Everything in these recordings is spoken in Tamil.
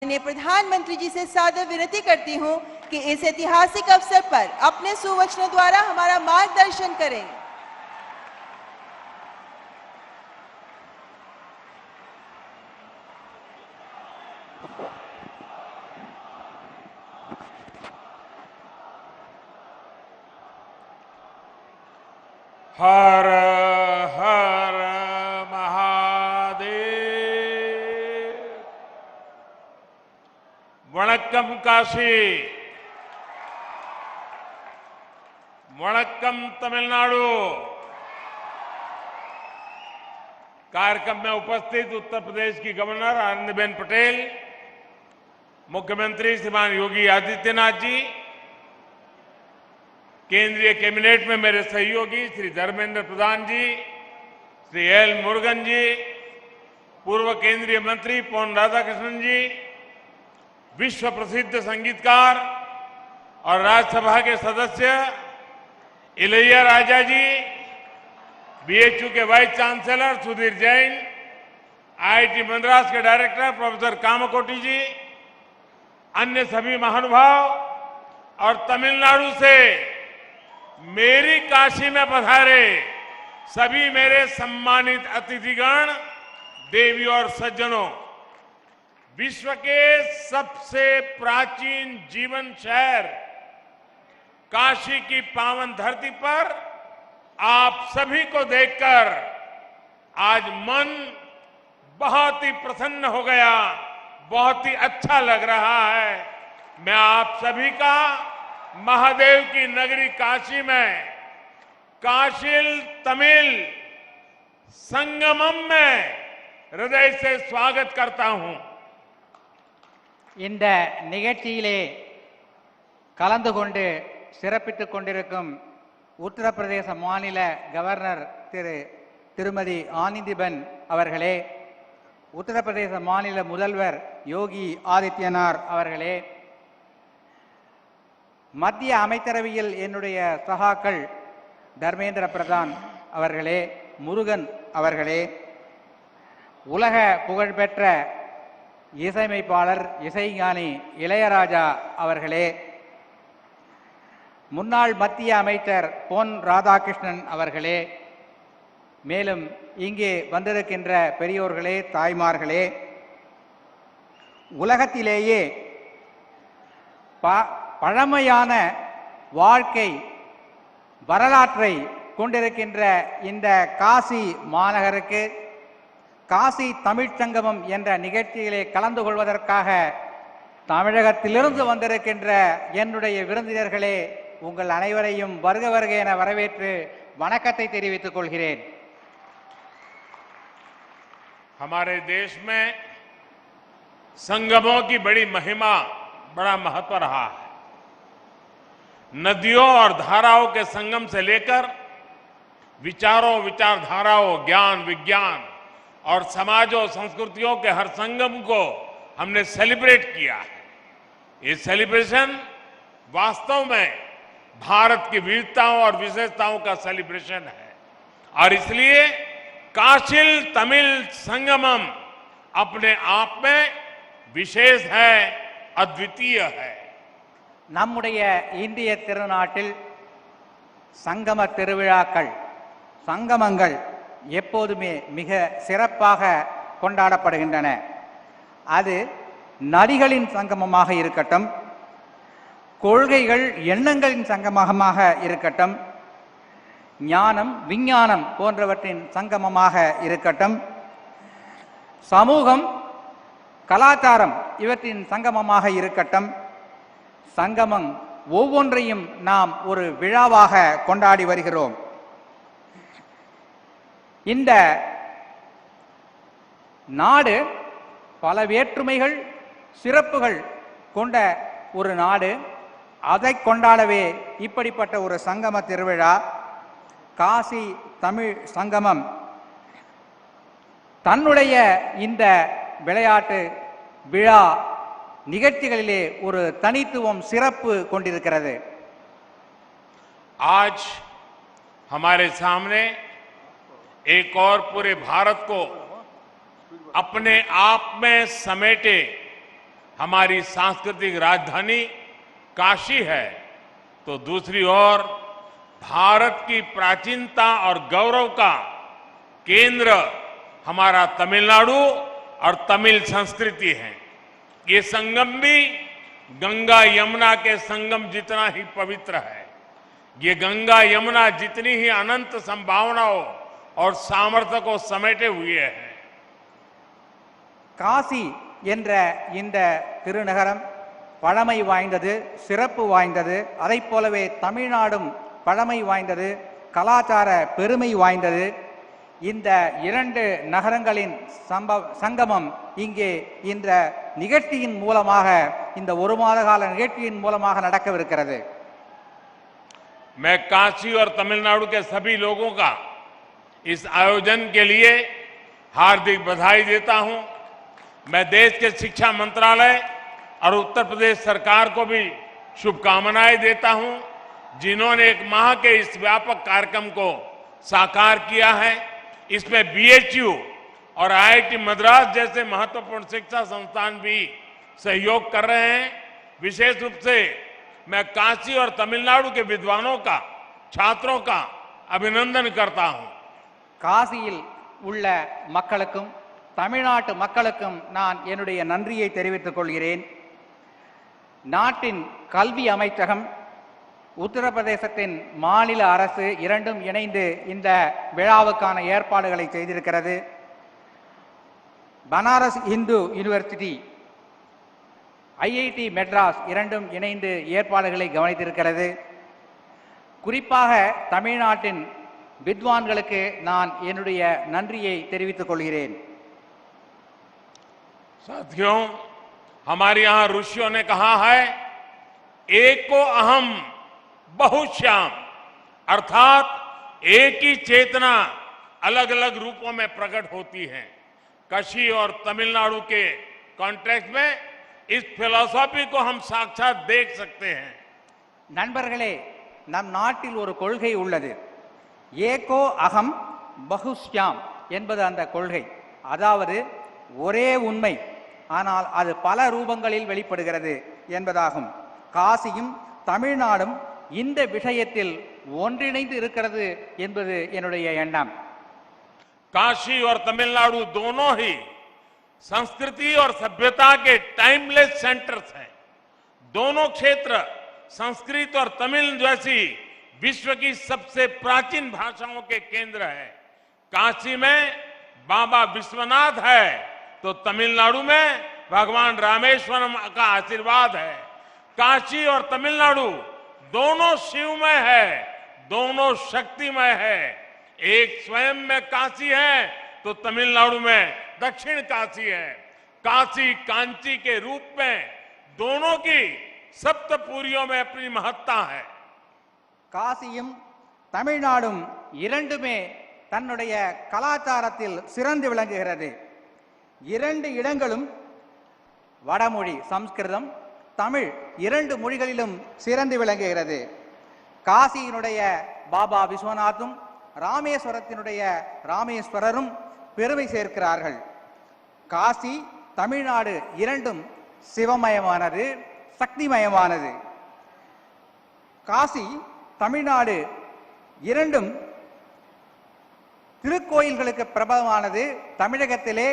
माननीय प्रधानमंत्री जी से सादर विनती करती हूं कि इस ऐतिहासिक अवसर पर अपने सुवचनों द्वारा हमारा मार्गदर्शन करें। हर हर महादेव। वणक्कम काशी, वणक्कम तमिलनाडु। कार्यक्रम में उपस्थित उत्तर प्रदेश की गवर्नर आनंदीबेन पटेल, मुख्यमंत्री श्रीमान योगी आदित्यनाथ जी, केंद्रीय कैबिनेट में मेरे सहयोगी श्री धर्मेंद्र प्रधान जी, श्री एल मुरुगन जी, पूर्व केंद्रीय मंत्री पोन राधाकृष्णन जी, विश्व प्रसिद्ध संगीतकार और राज्यसभा के सदस्य इलैया राजा जी, बीएचयू के vice chancellor Sudhir Jain, IIT Madras के डायरेक्टर प्रोफेसर कामकोटी जी, अन्य सभी महानुभाव और तमिलनाडु से मेरी काशी में पधारे सभी मेरे सम्मानित अतिथिगण, देवी और सज्जनों, विश्व के सबसे प्राचीन जीवन शहर काशी की पावन धरती पर आप सभी को देखकर आज मन बहुत ही प्रसन्न हो गया, बहुत ही अच्छा लग रहा है। मैं आप सभी का महादेव की नगरी काशी में काशिल तमिल संगमम में हृदय से स्वागत करता हूं। இந்த நிகழ்ச்சியிலே கலந்து கொண்டு சிறப்பித்துக் கொண்டிருக்கும் உத்தரப்பிரதேச மாநில கவர்னர் திருமதி ஆனந்திபென் அவர்களே, உத்தரப்பிரதேச மாநில முதல்வர் யோகி ஆதித்யநாத் அவர்களே, மத்திய அமைச்சரவையில் என்னுடைய சகாக்கள் தர்மேந்திர பிரதான் அவர்களே, முருகன் அவர்களே, உலக புகழ்பெற்ற இசையமைப்பாளர் இசைஞானி இளையராஜா அவர்களே, முன்னாள் மத்திய அமைச்சர் பொன் ராதாகிருஷ்ணன் அவர்களே, மேலும் இங்கே வந்திருக்கின்ற பெரியோர்களே, தாய்மார்களே, உலகத்திலேயே பழமையான வாழ்க்கை வரலாற்றை கொண்டிருக்கின்ற இந்த காசி மாநகருக்கு காசி தமிழ்ச் சங்கமம் என்ற நிகழ்ச்சியிலே கலந்து கொள்வதற்காக தமிழகத்திலிருந்து வந்திருக்கின்ற என்னுடைய விருந்தினர்களே, உங்கள் அனைவரையும் வருக வருக என வரவேற்று வணக்கத்தை தெரிவித்துக் கொள்கிறேன். हमारे देश में संगमों की बड़ी महिमा, बड़ा महत्व रहा है। नदियों और धाराओं के संगम से लेकर विचारों, विचारधाराओं, ज्ञान, विज्ञान और समाजों, संस्कृतियों के हर संगम को हमने सेलिब्रेट किया है। ये सेलिब्रेशन वास्तव में भारत की विविधताओं और विशेषताओं का सेलिब्रेशन है और इसलिए काशिल तमिल संगमम अपने आप में विशेष है, अद्वितीय है। நம்முடைய இந்திய திருநாட்டில் சங்கம திருவிழாக்கள், சங்கமங்கள் எப்போதுமே மிக சிறப்பாக கொண்டாடப்படுகின்றன. அது நதிகளின் சங்கமமாக இருக்கட்டும், கொள்கைகள் எண்ணங்களின் சங்கமமாக இருக்கட்டும், ஞானம் விஞ்ஞானம் போன்றவற்றின் சங்கமமாக இருக்கட்டும், சமூகம் கலாச்சாரம் இவற்றின் சங்கமமாக இருக்கட்டும், சங்கமம் ஒவ்வொன்றையும் நாம் ஒரு விழாவாக கொண்டாடி வருகிறோம். இந்த நாடு பல வேற்றுமைகள், சிறப்புகள் கொண்ட ஒரு நாடு. அதை கொண்டாடவே இப்படிப்பட்ட ஒரு சங்கம திருவிழா காசி தமிழ் சங்கமம் தன்னுடைய இந்த விளையாட்டு விழா நிகழ்ச்சிகளிலே ஒரு தனித்துவம், சிறப்பு கொண்டிருக்கிறது. आज हमारे सामने एक और पूरे भारत को अपने आप में समेटे हमारी सांस्कृतिक राजधानी काशी है, तो दूसरी ओर भारत की प्राचीनता और गौरव का केंद्र हमारा तमिलनाडु और तमिल संस्कृति है। ये संगम भी गंगा यमुना के संगम जितना ही पवित्र है। ये गंगा यमुना जितनी ही अनंत संभावनाओं और सामर्थ्य को समेटे हुए है। காசி என்ற இந்த திருநகரம் பழமை வாய்ந்தது, சிறப்பு வாய்ந்தது. அதைப் போலவே தமிழ்நாடும் பழமை வாய்ந்தது, கலாச்சார பெருமை வாய்ந்தது. இந்த இரண்டு நகரங்களின் சங்கமம் இங்கே இந்த நிகழ்ச்சியின் மூலமாக, இந்த ஒரு மாத கால நிகழ்ச்சியின் மூலமாக நடக்கவிருக்கிறது. मैं काशी और तमिलनाडु के सभी लोगों का इस आयोजन के लिए हार्दिक बधाई देता हूं। मैं देश के शिक्षा मंत्रालय और उत्तर प्रदेश सरकार को भी शुभकामनाएं देता हूं, जिन्होंने एक माह के इस व्यापक कार्यक्रम को साकार किया है। इसमें बीएचयू और आईआईटी मद्रास जैसे महत्वपूर्ण शिक्षा संस्थान भी सहयोग कर रहे हैं। विशेष रूप से मैं काशी और तमिलनाडु के विद्वानों का, छात्रों का अभिनंदन करता हूं। காசியில் உள்ள மக்களுக்கும் தமிழ்நாட்டு மக்களுக்கும் நான் என்னுடைய நன்றியை தெரிவித்துக் கொள்கிறேன். நாட்டின் கல்வி அமைச்சகம், உத்தரப்பிரதேசத்தின் மாநில அரசு இரண்டும் இணைந்து இந்த விழாவுக்கான ஏற்பாடுகளை செய்திருக்கிறது. பனாரஸ் இந்து யூனிவர்சிட்டி, ஐஐடி மெட்ராஸ் இரண்டும் இணைந்து ஏற்பாடுகளை கவனித்திருக்கிறது. குறிப்பாக தமிழ்நாட்டின் வித்வான்களுக்கு நான் என்னுடைய நன்றியை தெரிவித்துக் கொள்கிறேன். साथियों, हमारे यहां ऋषियों ने कहा है, एको अहम बहुश्याम, अर्थात एक ही चेतना अलग अलग रूपों में प्रकट होती है। काशी और तमिलनाडु के कॉन्टेक्स्ट में इस फिलॉसफी को हम साक्षात देख सकते हैं। நண்பர்களே, நம் நாட்டில் ஒரு கொள்கை உள்ளது. ஏகோ அகம் பகுஷ்யாம் என்பது அந்த கொள்கை. அதாவது ஒரே உண்மை, ஆனால் அது பல ரூபங்களில் வெளிப்படுகிறது என்பதாகும். காசியும் தமிழ்நாடும் இந்த விஷயத்தில் ஒன்றிணைந்து இருக்கிறது என்பது என்னுடைய எண்ணம். काशी और तमिलनाडु दोनों ही संस्कृति और सभ्यता के टाइमलेस सेंटर्स हैं। दोनों क्षेत्र संस्कृत और तमिल जैसी विश्व की सबसे प्राचीन भाषाओं के केंद्र हैं। काशी में बाबा विश्वनाथ है, तो तमिलनाडु में भगवान रामेश्वरम का आशीर्वाद है। काशी और तमिलनाडु दोनों शिवमय है, दोनों शक्तिमय है। एक स्वयं में काशी है, तो तमिलनाडु में दक्षिण काशी है। काशी कांची के रूप में दोनों की सप्तपुरियों में अपनी महत्ता है। காசியும் தமிழ்நாடும் இரண்டுமே தன்னுடைய கலாச்சாரத்தில் சிறந்து விளங்குகிறது. இரண்டு இடங்களும் வடமொழி சம்ஸ்கிருதம், தமிழ் இரண்டு மொழிகளிலும் சிறந்து விளங்குகிறது. காசியினுடைய பாபா விஸ்வநாத்தும் ராமேஸ்வரத்தினுடைய ராமேஸ்வரரும் பெருமை சேர்க்கிறார்கள். காசி தமிழ்நாடு இரண்டும் சிவமயமானது, சக்திமயமானது. காசி தமிழ்நாடு இரண்டும் திருக்கோயில்களுக்கு பிரபலமானது. தமிழகத்திலே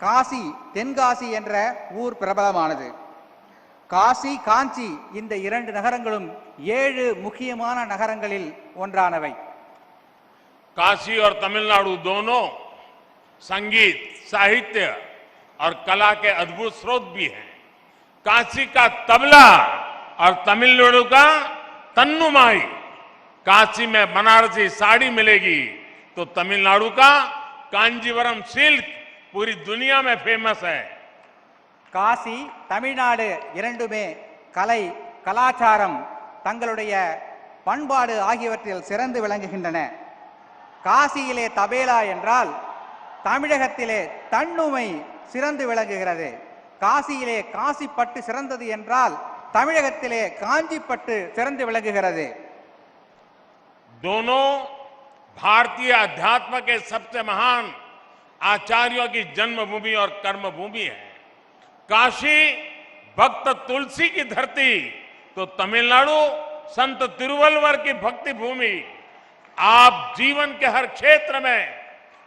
காசி, தென்காசி என்ற ஊர் பிரபலமானது. காசி, காஞ்சி இந்த இரண்டு நகரங்களும் 7 முக்கியமான நகரங்களில் ஒன்றானவை. काशी और तमिलनाडु दोनों संगीत, साहित्य और कला के अद्भुत स्रोत भी हैं। काशी का तबला और तमिलनाडु का तन्नुमाई। काशी में बनारसी साड़ी मिलेगी, तो तमिलनाडु का कांजीवरम सिल्क पूरी दुनिया में फेमस है। காசி தமிழ்நாடு இரண்டுமே கலை, கலாச்சாரம், தங்களுடைய பண்பாடு ஆகியவற்றில் சிறந்து விளங்குகின்றன. காசியிலே தபேலா என்றால் தமிழகத்திலே தன்னுமை சிறந்து விளங்குகிறது. காசியிலே காசிப்பட்டு சிறந்தது என்றால் தமிழகத்திலே காஞ்சிப்பட்டு சிறந்து விளங்குகிறது. दोनों भारतीय अध्यात्म के सबसे महान आचार्यों की जन्मभूमि और कर्मभूमि है। काशी भक्त तुलसी की धरती, तो तमिलनाडु संत तिरुवल्लुवर की भक्ति भूमि। आप जीवन के हर क्षेत्र में,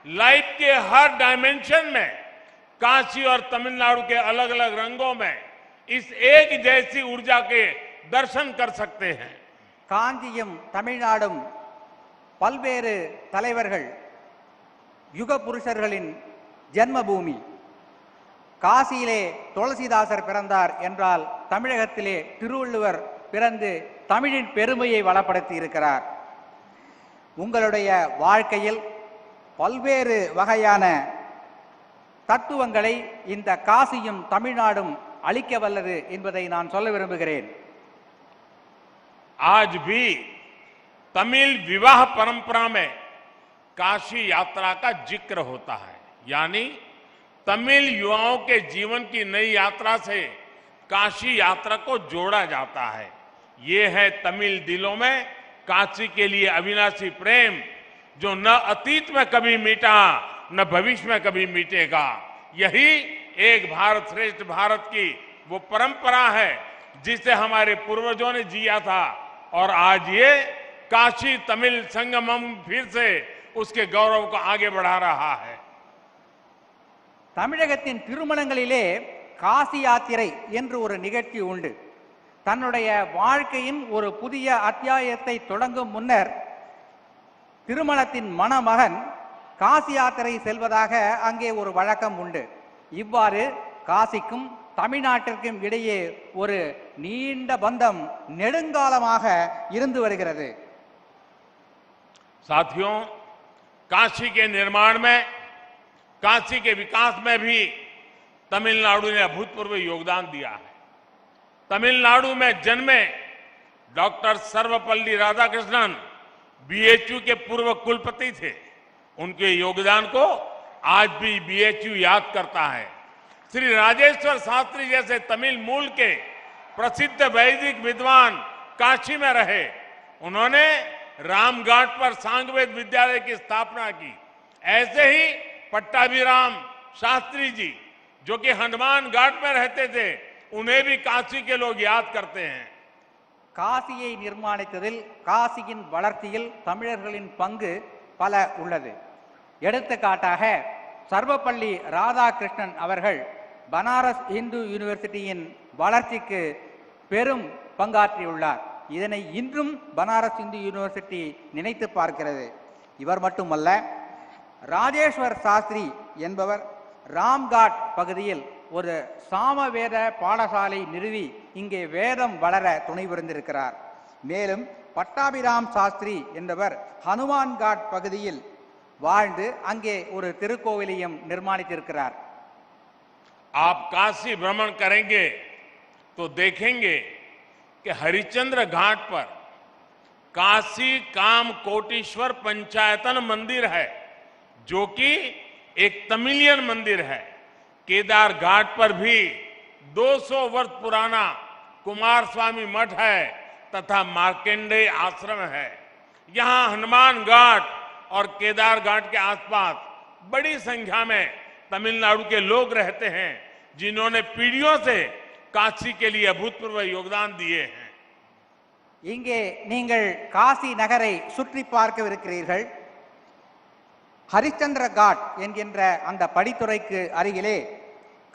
लाइफ के हर डायमेंशन में काशी और तमिलनाडु के अलग अलग रंगों में इस एक जैसी ऊर्जा के दर्शन कर सकते हैं। காஞ்சியும் தமிழ்நாடும் பல்வேறு தலைவர்கள் யுக புருஷர்களின் ஜென்மபூமி. காசியிலே துளசிதாசர் பிறந்தார் என்றால் தமிழகத்திலே திருவள்ளுவர் பிறந்து தமிழின் பெருமையை வளப்படுத்தி இருக்கிறார். உங்களுடைய வாழ்க்கையில் பல்வேறு வகையான தத்துவங்களை இந்த காசியும் தமிழ்நாடும் அளிக்க வல்லது என்பதை நான் சொல்ல விரும்புகிறேன். आज भी तमिल विवाह परंपरा में काशी यात्रा का जिक्र होता है, यानी तमिल युवाओं के जीवन की नई यात्रा से काशी यात्रा को जोड़ा जाता है। ये है तमिल दिलों में काशी के लिए अविनाशी प्रेम, जो न अतीत में कभी मिटा न भविष्य में कभी मिटेगा। यही एक भारत श्रेष्ठ भारत की वो परंपरा है जिसे हमारे पूर्वजों ने जिया था, और आज ये काशी तमिल संगमम फिर से उसके गौरव को आगे बढ़ा रहा है। தமிழகத்தின் திருமணங்களிலே காசி யாத்திரை என்று ஒரு நிகழ்ச்சி உண்டு. தன்னுடைய வாழ்க்கையின் ஒரு புதிய அத்தியாயத்தை தொடங்கும் முன்னர் திருமணத்தின் மணமகன் காசி யாத்திரை செல்வதாக அங்கே ஒரு வழக்கம் உண்டு. இவ்வாறு காசிக்கும் தமிழ்நாட்டிற்கும் இடையே ஒரு நீண்ட பந்தம் நெடுங்காலமாக இருந்து வருகிறது. साथियों, काशी के निर्माण में, काशी के विकास में भी तमिलनाडु ने अभूतपूर्व योगदान दिया है। तमिलनाडु में जन्मे डॉक्टर सर्वपल्ली राधाकृष्णन बीएचयू के पूर्व कुलपति थे। उनके योगदान को आज भी बीएचयू याद करता है। श्री राजेश्वर शास्त्री जैसे तमिल मूल के प्रसिद्ध वैदिक विद्वान काशी में रहे। उन्होंने रामघाट पर सांगवेद विद्यालय की स्थापना की। ऐसे ही पट्टाभिराम शास्त्री जी, जो कि हनुमान घाट में रहते थे, उन्हें भी काशी के लोग याद करते हैं। காசியை நிர்மாணித்ததில் காசியின் வளர்ச்சியில் தமிழர்களின் பங்கு பல உள்ளது. எடுத்துக்காட்டாக சர்வப்பள்ளி ராதாகிருஷ்ணன் அவர்கள் பனாரஸ் இந்து யூனிவர்சிட்டியின் வளர்ச்சிக்கு பெரும் பங்காற்றியுள்ளார். இதனை இன்றும் பனாரஸ் இந்து யூனிவர்சிட்டி நினைத்து பார்க்கிறது. இவர் மட்டுமல்ல, ராஜேஸ்வர் சாஸ்திரி என்பவர் ராம்காட் பகுதியில் ஒரு சாமவேத பாடசாலை நிறுவி இங்கே வேதம் வளர துணை புரிந்திருக்கிறார். மேலும் பட்டாபிராம் சாஸ்திரி என்பவர் ஹனுமான்காட் பகுதியில் வாழ்ந்து அங்கே ஒரு திருக்கோவிலையும் நிர்மாணித்திருக்கிறார். आप काशी भ्रमण करेंगे तो देखेंगे कि हरिश्चंद्र घाट पर काशी काम कोटीश्वर पंचायतन मंदिर है, जो कि एक तमिलियन मंदिर है। केदार घाट पर भी 200 वर्ष पुराना कुमार स्वामी मठ है तथा मार्कंडेय आश्रम है। यहां हनुमान घाट और केदार घाट के आसपास बड़ी संख्या में तमिलनाडु के लोग रहते हैं, जिन्होंने पीढ़ियों से काशी के लिए अभूतपूर्व योगदान दिए हैं। இங்கே நீங்கள் காசி நகரை சுற்றி பார்க்கவிருக்கிறீர்கள். ஹரிச்சந்திர காட் என்கின்ற அந்த படித்துறைக்கு அருகிலே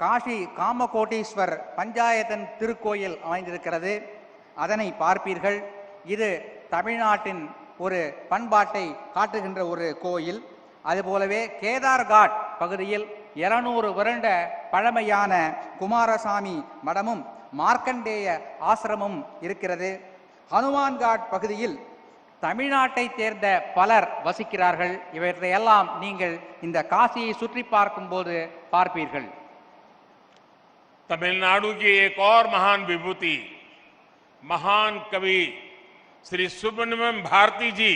காசி காமகோட்டீஸ்வர் பஞ்சாயத்தன் திருக்கோயில் அமைந்திருக்கிறது. அதனை பார்ப்பீர்கள். இது தமிழ்நாட்டின் ஒரு பண்பாட்டை காட்டுகின்ற ஒரு கோயில். அதுபோலவே கேதார்காட் பகுதியில் 200 வருட பழமையான குமாரசாமி மடமும் மார்க்கண்டேய ஆசிரமும் இருக்கிறது. ஹனுமான்காட் பகுதியில் தமிழ்நாட்டை சேர்ந்த பலர் வசிக்கிறார்கள். இவற்றையெல்லாம் நீங்கள் இந்த காசியை சுற்றி பார்க்கும்போது பார்ப்பீர்கள். तमिलनाडु की एक और महान विभूति, महान कवि श्री सुब्रमण्यम भारती जी,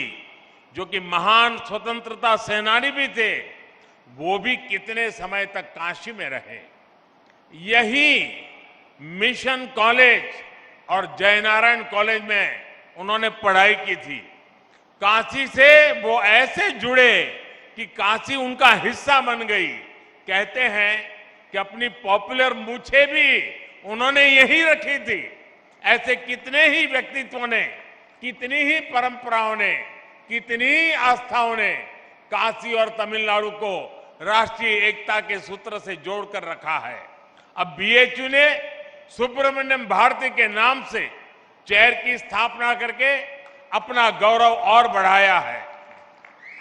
जो कि महान स्वतंत्रता सेनानी भी थे, वो भी कितने समय तक काशी में रहे। यही मिशन कॉलेज और जयनारायण कॉलेज में उन्होंने पढ़ाई की थी। काशी से वो ऐसे जुड़े कि काशी उनका हिस्सा बन गई। कहते हैं कि अपनी पॉपुलर मूछें भी उन्होंने यही रखी थी। ऐसे कितने ही व्यक्तित्वों ने, कितनी ही परंपराओं ने, कितनी ही आस्थाओं ने काशी और तमिलनाडु को राष्ट्रीय एकता के सूत्र से जोड़कर रखा है। अब बीएचयू ने सुब्रमण्यम भारती के नाम से चेयर की स्थापना करके अपना गौरव और बढ़ाया है।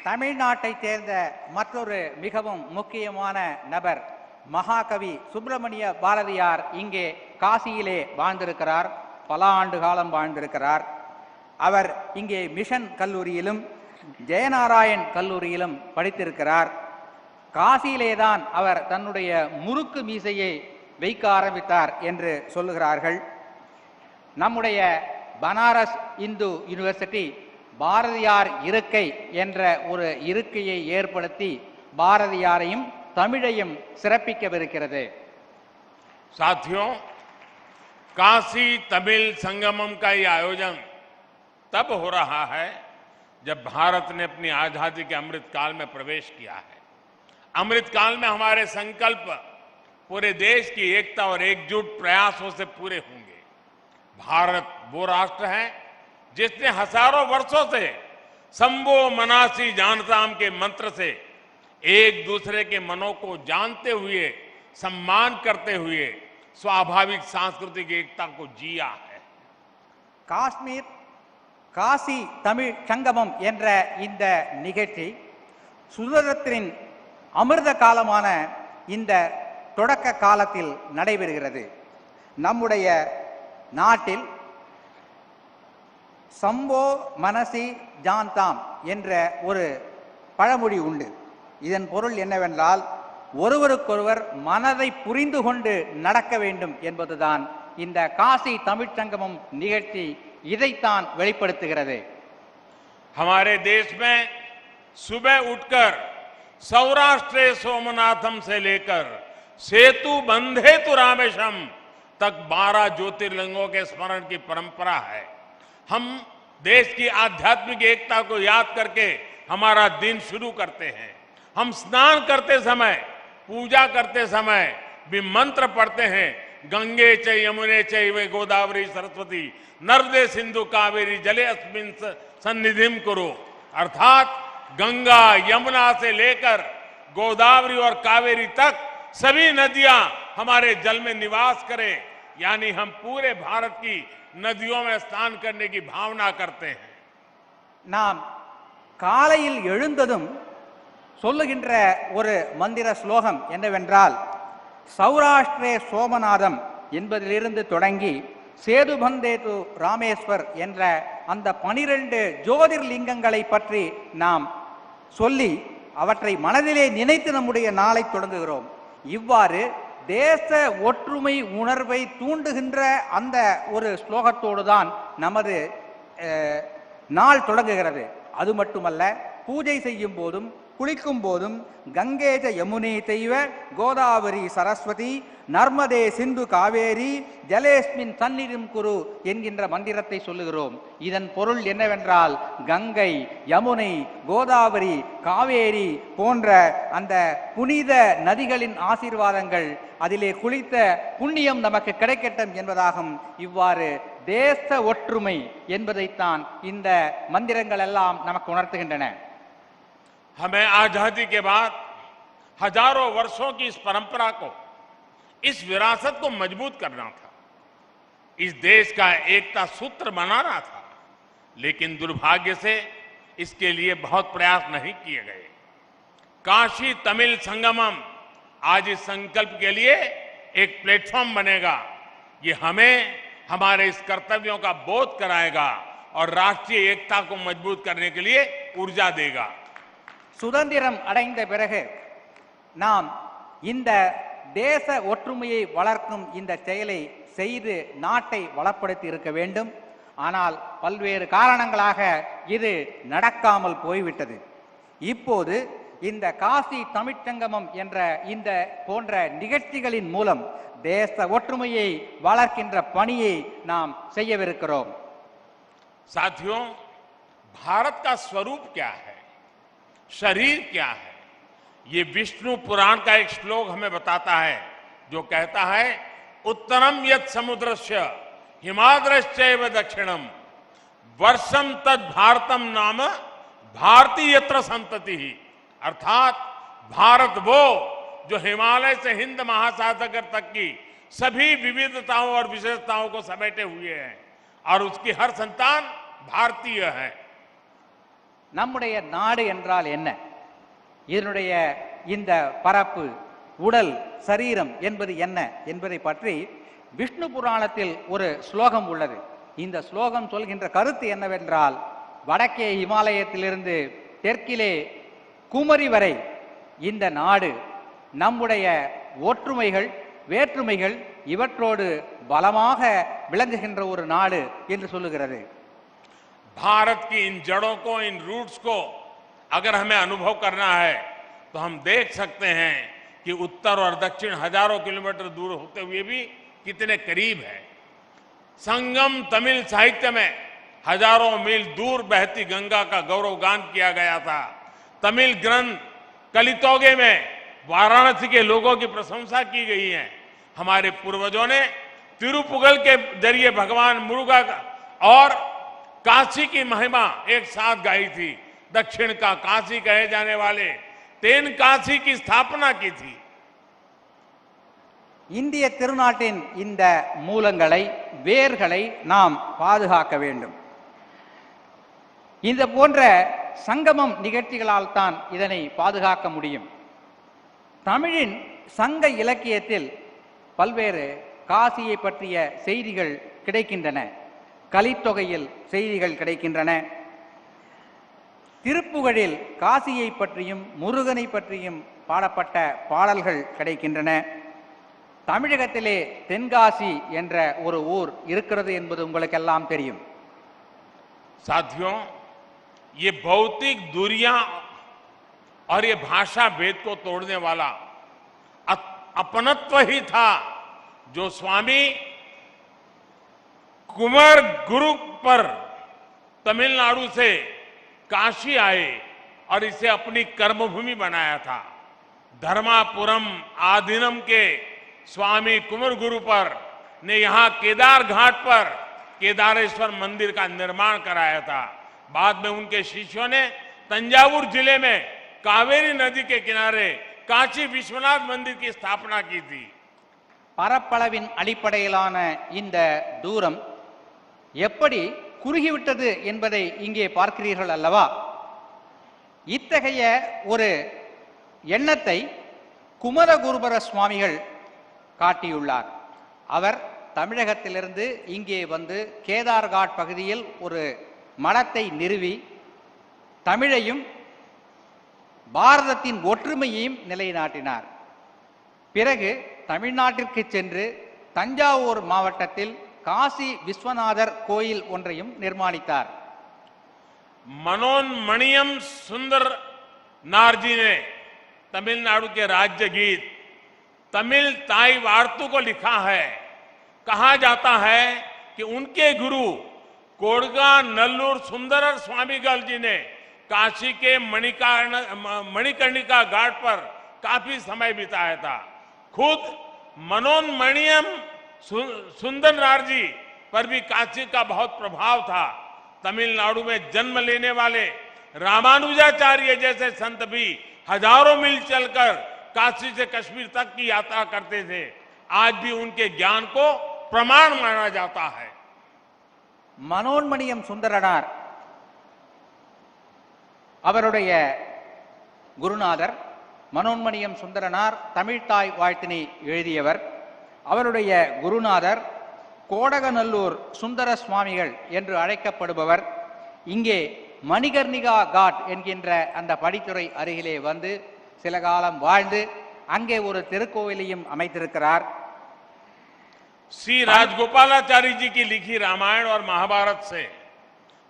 தமிழ்நாட்டை சேர்ந்த மற்றொரு மிகவும் முக்கியமான நபர் மகாகவி சுப்பிரமணிய பாரதியார் இங்கே காசியிலே வாழ்ந்திருக்கிறார். பல ஆண்டு காலம் வாழ்ந்திருக்கிறார். அவர் இங்கே மிஷன் கல்லூரியிலும் ஜெயநாராயண் கல்லூரியிலும் படித்திருக்கிறார். காசியிலேதான் அவர் தன்னுடைய முறுக்கு மீசையை வைக்க ஆரம்பித்தார் என்று சொல்லுகிறார்கள். நம்முடைய பனாரஸ் இந்து யூனிவர்சிட்டி பாரதியார் இருக்கை என்ற ஒரு இருக்கையை ஏற்படுத்தி பாரதியாரையும் தமிழையும் சிறப்பிக்கவிருக்கிறது. साथियों, काशी तमिल संगमम का ये आयोजन तब हो रहा है जब भारत ने अपनी आजादी के अमृत काल में प्रवेश किया है। अमृत काल में हमारे संकल्प पूरे देश की एकता और एकजुट प्रयासों से पूरे होंगे। भारत वो राष्ट्र है जिसने हजारों वर्षों से संबो मनासी जानताम के मंत्र से एक दूसरे के मनों को जानते हुए, सम्मान करते हुए स्वाभाविक सांस्कृतिक एकता को जिया है। காஷ்மீர் காசி தமிழ் சங்கமம் என்ற இந்த நிகழ்ச்சி சுதந்திரத்தின் அமிர்த காலமான இந்த தொடக்க காலத்தில் நடைபெறுகிறது. நம்முடைய நாட்டில் சம்போ மனசி ஜான்தாம் என்ற ஒரு பழமொழி உண்டு. இதன் பொருள் என்னவென்றால், ஒருவருக்கொருவர் மனதை புரிந்து கொண்டு நடக்க வேண்டும் என்பதுதான் இந்த காசி தமிழ்ச்சங்கமம் நிகழ்ச்சி இதைத்தான் வெளிப்படுத்துகிறது. हमारे देश में सुबह उठकर सौराष्ट्र सोमनाथम से लेकर सेतु बंधे तु रामेशम तक 12 ज्योतिर्लिंगों के स्मरण की परंपरा है। हम देश की आध्यात्मिक एकता को याद करके हमारा दिन शुरू करते हैं। हम स्नान करते समय, पूजा करते समय भी मंत्र पढ़ते हैं, गंगे च यमुने चैव गोदावरी सरस्वती नर्मदे सिंधु कावेरी जले अस्मिन् सन्निधिम कुरु। अर्थात गंगा यमुना से लेकर गोदावरी और कावेरी तक सभी नदियां हमारे जल में निवास करें, यानी हम पूरे भारत की नदियों में स्नान करने की भावना करते हैं। நாம் காலையில் எழுந்ததும் சொல்லுகின்ற ஒரு மந்திர ஸ்லோகம் என்னவென்றால், சௌராஷ்டிரே சோமநாதம் என்பதிலிருந்து தொடங்கி சேதுபந்தேது ராமேஸ்வர் என்ற அந்த 12 ஜோதிர்லிங்கங்களை பற்றி நாம் சொல்லி அவற்றை மனதிலே நினைத்து நம்முடைய நாளை தொடங்குகிறோம். இவ்வாறு தேச ஒற்றுமை உணர்வை தூண்டுகின்ற அந்த ஒரு ஸ்லோகத்தோடு தான் நமது நாள் தொடங்குகிறது. அது மட்டுமல்ல, பூஜை செய்யும் போதும் குளிக்கும் போதும் கங்கேஜ யமுனே தெய்வ கோதாவரி சரஸ்வதி நர்மதே சிந்து காவேரி ஜலேஸ்மின் சந்நிதிம் குரு என்கின்ற மந்திரத்தை சொல்லுகிறோம். இதன் பொருள் என்னவென்றால், கங்கை, யமுனை, கோதாவரி, காவேரி போன்ற அந்த புனித நதிகளின் ஆசீர்வாதங்கள், அதிலே குளித்த புண்ணியம் நமக்கு கிடைக்கட்டும் என்பதாகும். இவ்வாறு தேச ஒற்றுமை என்பதைத்தான் இந்த மந்திரங்கள் எல்லாம் நமக்கு உணர்த்துகின்றன. हमें आजादी के बाद हजारों वर्षों की इस परंपरा को, इस विरासत को मजबूत करना था, इस देश का एकता सूत्र बनाना था। लेकिन दुर्भाग्य से इसके लिए बहुत प्रयास नहीं किए गए। काशी तमिल संगमम आज इस संकल्प के लिए एक प्लेटफॉर्म बनेगा। ये हमें हमारे इस कर्तव्यों का बोध कराएगा और राष्ट्रीय एकता को मजबूत करने के लिए ऊर्जा देगा। சுதந்திரம் அடைந்த பிறகு நாம் இந்த தேச ஒற்றுமையை வளர்க்கும் இந்த செயலை செய்து நாட்டை வளப்படுத்தி இருக்க வேண்டும். ஆனால் பல்வேறு காரணங்களாக இது நடக்காமல் போய்விட்டது. இப்போது இந்த காசி தமிழ்ச்சங்கமம் என்ற இந்த போன்ற நிகழ்ச்சிகளின் மூலம் தேச ஒற்றுமையை வளர்க்கின்ற பணியை நாம் செய்யவிருக்கிறோம். साथियों, भारत का स्वरूप क्या है, शरीर क्या है, ये विष्णु पुराण का एक श्लोक हमें बताता है, जो कहता है उत्तरम यत् समुद्रस्य हिमाद्रश्चैव दक्षिणम वर्षम तद भारतम नाम भारतीय यत्र संतति ही, अर्थात भारत वो जो हिमालय से हिंद महासागर तक की सभी विविधताओं और विशेषताओं को समेटे हुए हैं और उसकी हर संतान भारतीय है। நம்முடைய நாடு என்றால் என்ன, இதனுடைய இந்த பரப்பு, உடல், சரீரம் என்பது என்ன என்பதை பற்றி விஷ்ணு புராணத்தில் ஒரு ஸ்லோகம் உள்ளது. இந்த ஸ்லோகம் சொல்கின்ற கருத்து என்னவென்றால், வடக்கே இமாலயத்திலிருந்து தெற்கிலே குமரி வரை இந்த நாடு நம்முடைய ஒற்றுமைகள் வேற்றுமைகள் இவற்றோடு பலமாக விளங்குகின்ற ஒரு நாடு என்று சொல்லுகிறது. भारत की इन जड़ों को, इन रूट्स को अगर हमें अनुभव करना है तो हम देख सकते हैं कि उत्तर और दक्षिण हजारों किलोमीटर दूर होते हुए भी कितने करीब है। संगम तमिल साहित्य में हजारों मील दूर बहती गंगा का गौरव गान किया गया था। तमिल ग्रंथ कलितोगे में वाराणसी के लोगों की प्रशंसा की गई है। हमारे पूर्वजों ने तिरुपुगल के जरिए भगवान मुरुगा और काशी की महिमा एक साथ गाई थी। दक्षिण का काशी कहे जाने वाले तेन काशी की स्थापना की थी। இந்திய திருநாட்டின் இந்த மூலங்களை, வேர்களை நாம் பாதுகாக்க வேண்டும். இந்த போன்ற சங்கமம் நிகழ்ச்சிகளால் தான் இதனை பாதுகாக்க முடியும். தமிழின் சங்க இலக்கியத்தில் பல்வேறு காசியை பற்றிய செய்திகள் கிடைக்கின்றன. கலித்தொகையில் செய்திகள் கிடைக்கின்றன. திருப்புகழில் காசியை பற்றியும் முருகனை பற்றியும் பாடப்பட்ட பாடல்கள் கிடைக்கின்றன. தமிழகத்திலே தென்காசி என்ற ஒரு ஊர் இருக்கிறது என்பது உங்களுக்கெல்லாம் தெரியும். साथियों, ये भौतिक दूरियां और ये भाषा भेद को तोड़ने वाला अपनत्व ही था जो स्वामी कुमार गुरु पर तमिलनाडु से काशी आए और इसे अपनी कर्मभूमि बनाया था। धर्मापुरम आधीनम के स्वामी कुमार गुरु पर ने यहाँ केदार घाट पर केदारेश्वर मंदिर का निर्माण कराया था। बाद में उनके शिष्यों ने तंजावुर जिले में कावेरी नदी के किनारे काशी विश्वनाथ मंदिर की स्थापना की थी। பரப்பளவின் அடிப்படையிலான இந்த தூரம் எப்படி குறுகிவிட்டது என்பதை இங்கே பார்க்கிறீர்கள் அல்லவா? இத்தகைய ஒரு எண்ணத்தை குமரகுருபர சுவாமிகள் காட்டியுள்ளார். அவர் தமிழகத்திலிருந்து இங்கே வந்து கேதார்காட் பகுதியில் ஒரு மடத்தை நிறுவி தமிழையும் பாரதத்தின் ஒற்றுமையையும் நிலைநாட்டினார். பிறகு தமிழ்நாட்டிற்கு சென்று தஞ்சாவூர் மாவட்டத்தில் காசி விஸ்வநாதர் கோயில் ஒன்றையும் நிர்மாணித்தார். मनोन्मणियम सुंदर नारजी ने तमिलनाडु के राज्य गीत तमिल ताई वार्तु को लिखा है। कहा जाता है कि उनके गुरु कोडगा नल्लूर सुंदरर स्वामीगल जी ने काशी के मणिकर्णिका घाट पर काफी समय बिताया था। खुद मनोन्मणियम सुंदर नारजी पर भी काशी का बहुत प्रभाव था। तमिलनाडु में जन्म लेने वाले रामानुजाचार्य जैसे संत भी हजारों मील चलकर काशी से कश्मीर तक की यात्रा करते थे। आज भी उनके ज्ञान को प्रमाण माना जाता है। மனோன்மணியம் சுந்தரனார் அவருடைய குருநாதர். மனோன்மணியம் சுந்தரனார் தமிழ்த்தாய் வாழ்த்தினை எழுதியவர். அவருடைய குருநாதர் கோடகநல்லூர் சுந்தர சுவாமிகள் என்று அழைக்கப்படுபவர். இங்கே மணிகர்ணிகா காட் என்கின்ற அந்த படித்துறை அருகிலே வந்து சில காலம் வாழ்ந்து அங்கே ஒரு திருக்கோவிலையும் அமைத்திருக்கிறார். श्री राजगोपालाचारी जी की लिखी रामायण और महाभारत से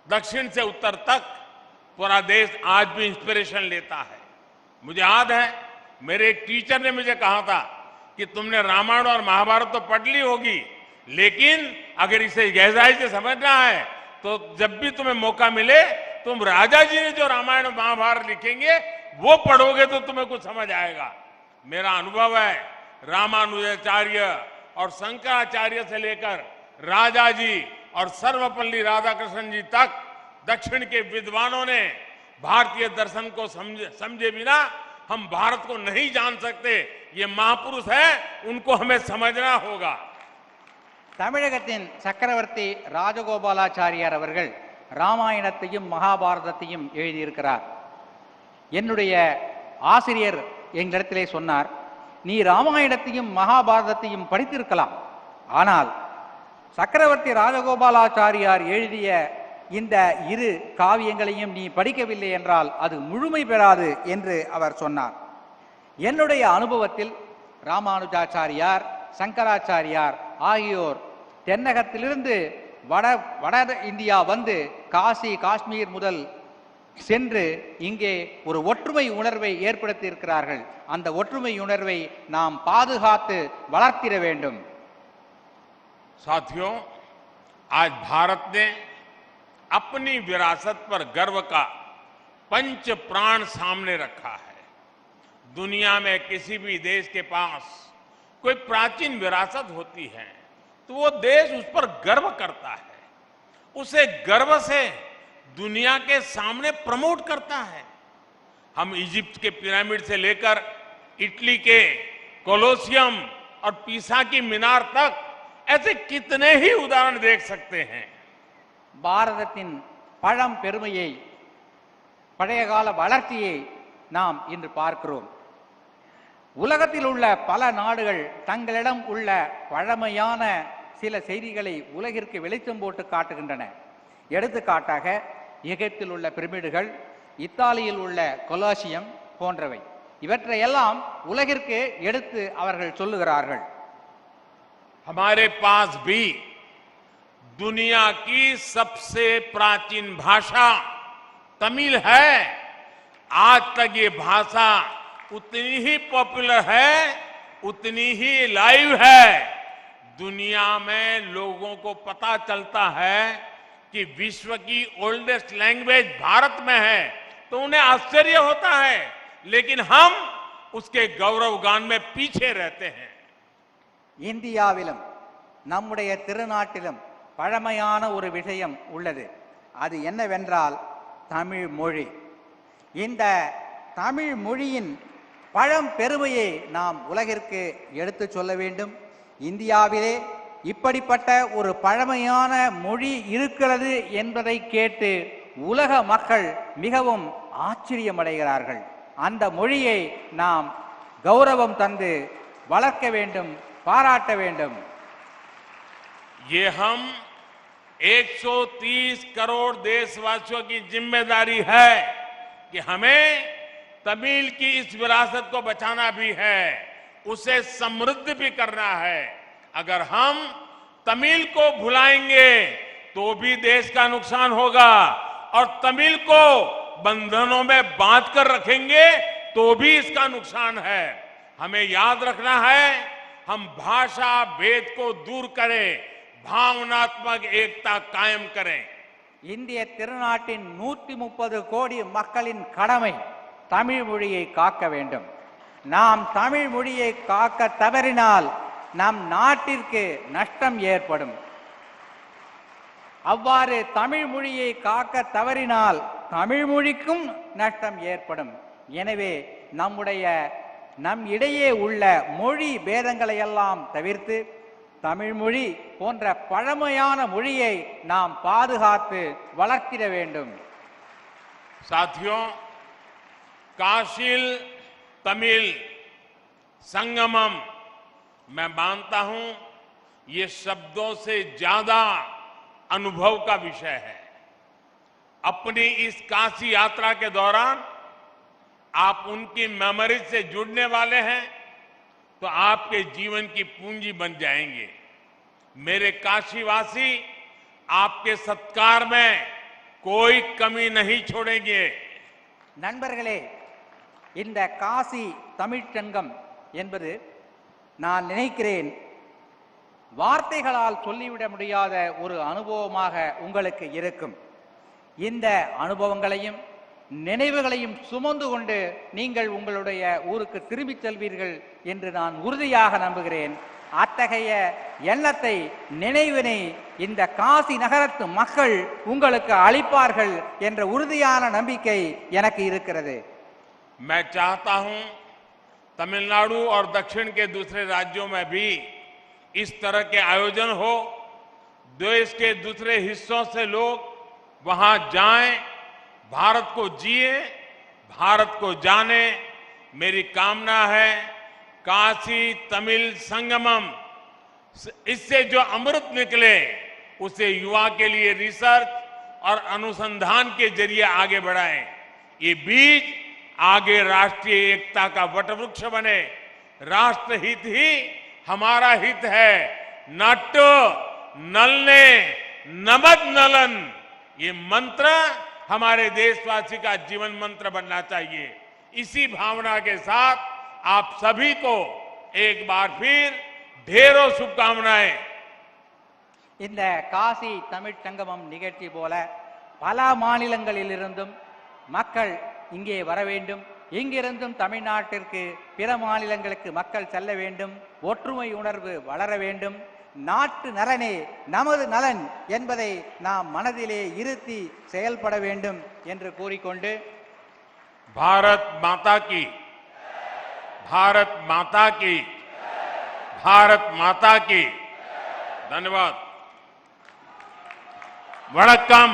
दक्षिण से उत्तर तक पूरा देश आज भी इंस्पिरेशन लेता है। मुझे याद है मेरे एक टीचर ने मुझे कहा था कि तुमने रामायण और महाभारत तो पढ़ ली होगी, लेकिन अगर इसे गहराई से समझना है तो जब भी तुम्हें मौका मिले तुम राजा जी ने जो रामायण और महाभारत लिखेंगे वो पढ़ोगे तो तुम्हें कुछ समझ आएगा। मेरा अनुभव है रामानुजाचार्य और शंकराचार्य से लेकर राजा जी और सर्वपल्ली राधाकृष्णन जी तक दक्षिण के विद्वानों ने भारतीय दर्शन को समझे बिना हम भारत को नहीं जान सकते। ये महापुरुष है, उनको हमें समझना होगा। தமிழகத்தின் சக்கரவர்த்தி ராஜகோபாலாச்சாரியார் அவர்கள் ராமாயணத்தையும் மகாபாரதத்தையும் எழுதியிருக்கிறார். என்னுடைய ஆசிரியர் எங்களிடத்திலே சொன்னார், நீ ராமாயணத்தையும் மகாபாரதத்தையும் படித்திருக்கலாம், ஆனால் சக்கரவர்த்தி ராஜகோபாலாச்சாரியார் எழுதிய இந்த இரு காவியங்களையும் நீ படிக்கவில்லை என்றால் அது முழுமை பெறாது என்று அவர் சொன்னார். என்னுடைய அனுபவத்தில் ராமானுஜாச்சாரியார், சங்கராச்சாரியார் ஆகியோர் தென்னகத்திலிருந்து வட இந்தியா வந்து காசி காஷ்மீர் முதல் சென்று இங்கே ஒரு ஒற்றுமை உணர்வை ஏற்படுத்தி இருக்கிறார்கள். அந்த ஒற்றுமை உணர்வை நாம் பாதுகாத்து வளர்த்திட வேண்டும். साथियों, आज भारत ने अपनी विरासत पर गर्व का पंच प्राण सामने रखा है। दुनिया में किसी भी देश के पास कोई प्राचीन विरासत होती है तो वो देश उस पर गर्व करता है, उसे गर्व से दुनिया के सामने प्रमोट करता है। हम इजिप्ट के पिरामिड से लेकर इटली के कोलोसियम और पीसा की मीनार तक ऐसे कितने ही उदाहरण देख सकते हैं। பாரதத்தின் பழம் பெருமையை, பழைய கால வளர்ச்சியை நாம் இன்று பார்க்கிறோம். உலகத்தில் உள்ள பல நாடுகள் தங்களிடம் உள்ள பழமையான சில செய்திகளை உலகிற்கு வெளிச்சம் போட்டு காட்டுகின்றன. எடுத்துக்காட்டாக எகிப்தில் உள்ள பிரமிடுகள், இத்தாலியில் உள்ள கொலோசியம் போன்றவை. இவற்றையெல்லாம் உலகிற்கு எடுத்து அவர்கள் சொல்லுகிறார்கள். हमारे पास भी दुनिया की सबसे प्राचीन भाषा तमिल है। आज तक ये भाषा उतनी ही पॉपुलर है, उतनी ही लाइव है। दुनिया में लोगों को पता चलता है कि विश्व की ओल्डेस्ट लैंग्वेज भारत में है तो उन्हें आश्चर्य होता है, लेकिन हम उसके गौरव गान में पीछे रहते हैं। இந்தியாவிலும் நம்முடைய திருநாட்டிலும் பழமையான ஒரு விஷயம் உள்ளது. அது என்னவென்றால் தமிழ் மொழி. இந்த தமிழ் மொழியின் பழம் பெருமையை நாம் உலகிற்கு எடுத்து சொல்ல வேண்டும். இந்தியாவிலே இப்படிப்பட்ட ஒரு பழமையான மொழி இருக்கிறது என்பதை கேட்டு உலக மக்கள் மிகவும் ஆச்சரியமடைகிறார்கள். அந்த மொழியை நாம் கௌரவம் தந்து வளர்க்க வேண்டும், பாராட்ட வேண்டும். ये हम 130 करोड़ देशवासियों की जिम्मेदारी है कि हमें तमिल की इस विरासत को बचाना भी है, उसे समृद्ध भी करना है। अगर हम तमिल को भुलाएंगे तो भी देश का नुकसान होगा और तमिल को बंधनों में बांध कर रखेंगे तो भी इसका नुकसान है। हमें याद रखना है, हम भाषा भेद को दूर करें, भावनात्मक एकता कायम करें। இந்திய திருநாட்டின் 130 கோடி மக்களின் கடமை தமிழ் மொழியை காக்க வேண்டும். நாம் தமிழ் மொழியை காக்க தவறினால் நம் நாட்டிற்கு நஷ்டம் ஏற்படும். அவ்வாறு தமிழ் மொழியை காக்க தவறினால் தமிழ் மொழிக்கும் நஷ்டம் ஏற்படும். எனவே நம் இடையே உள்ள மொழி பேதங்களை எல்லாம் தவிர்த்து தமிழ் மொழி போன்ற பழமையான மொழியை நாம் பாதுகாத்து வளர்த்திட வேண்டும். साथियों, काशिल तमिल संगमम मैं मानता हूं ये शब्दों से ज्यादा अनुभव का विषय है। अपनी इस काशी यात्रा के दौरान आप उनकी मेमोरीज से जुड़ने वाले हैं तो आपके जीवन की पूंजी बन जाएंगे। मेरे काशीवासी आपके सत्कार में कोई कमी नहीं छोड़ेंगे। நண்பர்களே, இந்த காசி தமிழ்ச்சங்கம் என்பது நான் நினைக்கிறேன் வார்த்தைகளால் சொல்லிவிட முடியாத ஒரு அனுபவமாக உங்களுக்கு இருக்கும். இந்த அனுபவங்களையும் நினைவுகளையும் சுமந்து கொண்டு நீங்கள் உங்களுடைய ஊருக்கு திரும்பிச் செல்வீர்கள் என்று நான் உறுதியாக நம்புகிறேன். அத்தகைய எண்ணத்தை நினைவினை இந்த காசி நகரத்து மக்கள் உங்களுக்கு அளிப்பார்கள் என்ற உறுதியான நம்பிக்கை எனக்கு இருக்கிறது. मैं चाहता हूं तमिलनाडु और दक्षिण के दूसरे राज्यों में भी इस तरह के आयोजन हो, देश के दूसरे हिस्सों से लोग वहां जाएं, भारत को जिए, भारत को जाने। मेरी कामना है काशी तमिल संगमम, इससे जो अमृत निकले उसे युवा के लिए रिसर्च और अनुसंधान के जरिए आगे बढ़ाएं। ये बीज आगे राष्ट्रीय एकता का वटवृक्ष बने। राष्ट्र हित ही हमारा हित है। नट नलने नमद नलन, ये मंत्र हमारे देशवासी का जीवन मंत्र बनना चाहिए। इसी भावना के साथ आप सभी को एक बार फिर ढेरों शुभकामनाएं। இந்த காசி தமிழ் சங்கமம் நிகழ்ச்சி போல பல மாநிலங்களிலிருந்தும் மக்கள் இங்கே வர வேண்டும். இங்கிருந்தும் தமிழ்நாட்டிற்கு பிற மாநிலங்களுக்கு மக்கள் செல்ல வேண்டும். ஒற்றுமை உணர்வு வளர வேண்டும். நாட்டு நலனே நமது நலன் என்பதை நாம் மனதிலே இருத்தி செயல்பட வேண்டும் என்று கூறிக்கொண்டு भारत माता की, भारत माता की, भारत माता की। धन्यवाद। वणक्कम।